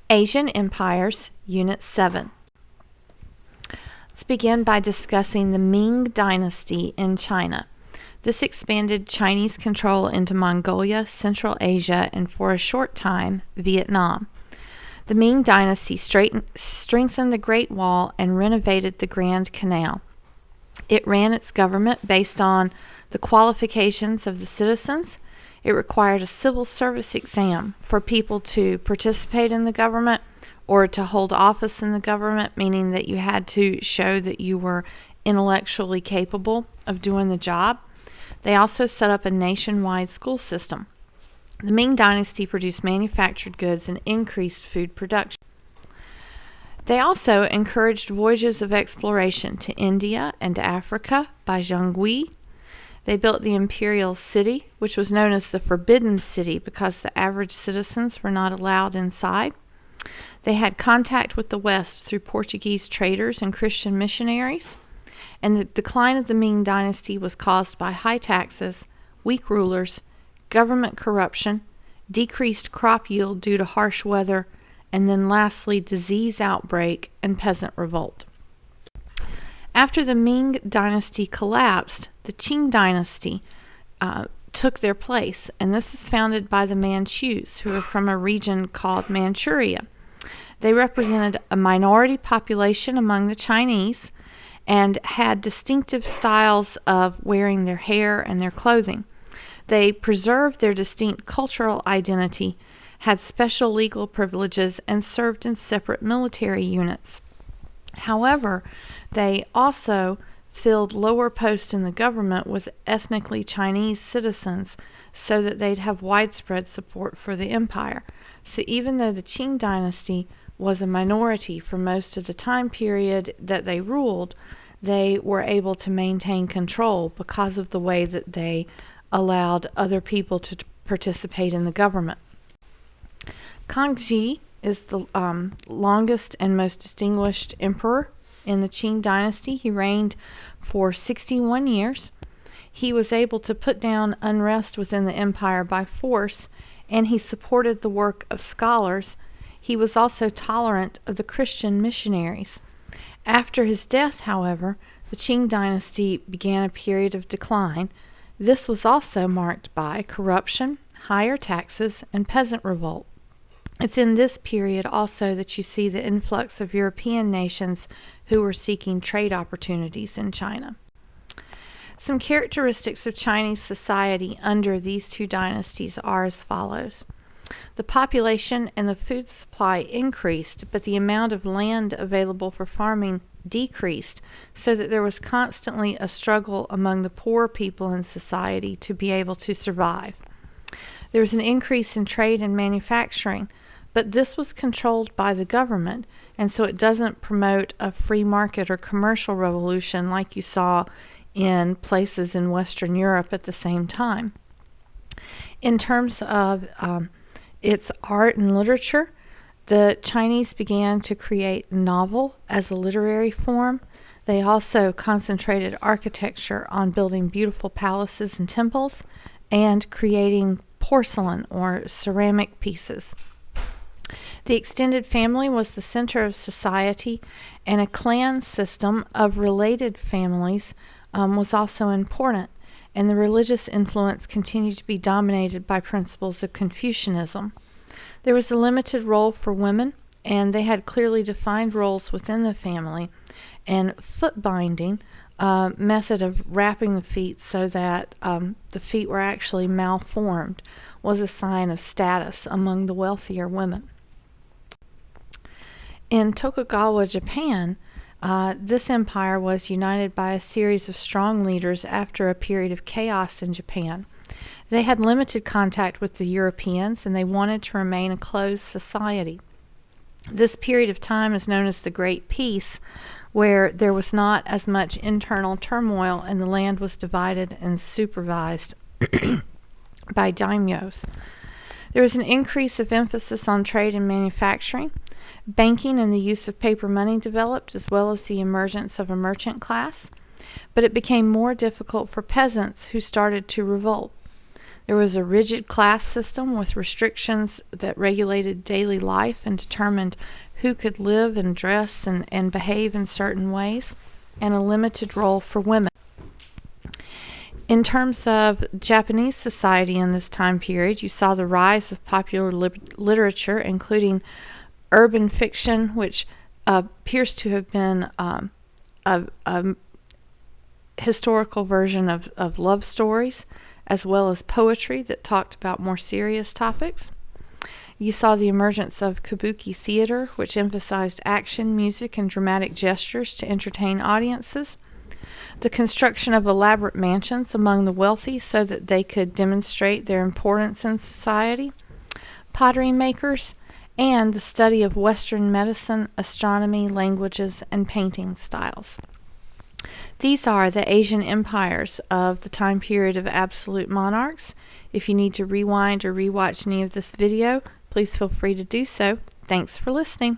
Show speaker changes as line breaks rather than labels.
Asian Empires, Unit 7. Let's begin by discussing the Ming Dynasty in China. This expanded Chinese control into Mongolia, Central Asia, and for a short time, Vietnam. The Ming Dynasty strengthened the Great Wall and renovated the Grand Canal. It ran its government based on the qualifications of the citizens. It required a civil service exam for people to participate in the government or to hold office in the government, meaning that you had to show that you were intellectually capable of doing the job. They also set up a nationwide school system. The Ming Dynasty produced manufactured goods and increased food production. They also encouraged voyages of exploration to India and Africa by Zheng Gui. They built the imperial city, which was known as the Forbidden City because the average citizens were not allowed inside. They had contact with the West through Portuguese traders and Christian missionaries. And the decline of the Ming Dynasty was caused by high taxes, weak rulers, government corruption, decreased crop yield due to harsh weather, and then lastly, disease outbreak and peasant revolt. After the Ming Dynasty collapsed, the Qing Dynasty took their place, and this is founded by the Manchus, who are from a region called Manchuria. They represented a minority population among the Chinese and had distinctive styles of wearing their hair and their clothing. They preserved their distinct cultural identity, had special legal privileges, and served in separate military units. However, they also filled lower posts in the government with ethnically Chinese citizens so that they'd have widespread support for the empire. So even though the Qing Dynasty was a minority for most of the time period that they ruled, they were able to maintain control because of the way that they allowed other people to participate in the government. Kangxi is the longest and most distinguished emperor in the Qing Dynasty. He reigned for 61 years. He was able to put down unrest within the empire by force, and he supported the work of scholars. He was also tolerant of the Christian missionaries. After his death, however, the Qing Dynasty began a period of decline. This was also marked by corruption, higher taxes, and peasant revolt. It's in this period also that you see the influx of European nations who were seeking trade opportunities in China. Some characteristics of Chinese society under these two dynasties are as follows. The population and the food supply increased, but the amount of land available for farming decreased, so that there was constantly a struggle among the poor people in society to be able to survive. There was an increase in trade and manufacturing, but this was controlled by the government, and so it doesn't promote a free market or commercial revolution like you saw in places in Western Europe at the same time. In terms of its art and literature, the Chinese began to create the novel as a literary form. They also concentrated architecture on building beautiful palaces and temples and creating porcelain or ceramic pieces. The extended family was the center of society, and a clan system of related families was also important, and the religious influence continued to be dominated by principles of Confucianism. There was a limited role for women, and they had clearly defined roles within the family, and foot binding, method of wrapping the feet so that the feet were actually malformed, was a sign of status among the wealthier women. In Tokugawa, Japan, this empire was united by a series of strong leaders after a period of chaos in Japan. They had limited contact with the Europeans, and they wanted to remain a closed society. This period of time is known as the Great Peace, where there was not as much internal turmoil and the land was divided and supervised by daimyos. There was an increase of emphasis on trade and manufacturing. Banking and the use of paper money developed, as well as the emergence of a merchant class, but it became more difficult for peasants who started to revolt. There was a rigid class system with restrictions that regulated daily life and determined who could live and dress and behave in certain ways, and a limited role for women. In terms of Japanese society in this time period, you saw the rise of popular literature, including urban fiction, which appears to have been a historical version of love stories, as well as poetry that talked about more serious topics. You saw the emergence of kabuki theater, which emphasized action, music, and dramatic gestures to entertain audiences. The construction of elaborate mansions among the wealthy so that they could demonstrate their importance in society. Pottery makers, and the study of Western medicine, astronomy, languages, and painting styles. These are the Asian empires of the time period of absolute monarchs. If you need to rewind or rewatch any of this video, please feel free to do so. Thanks for listening.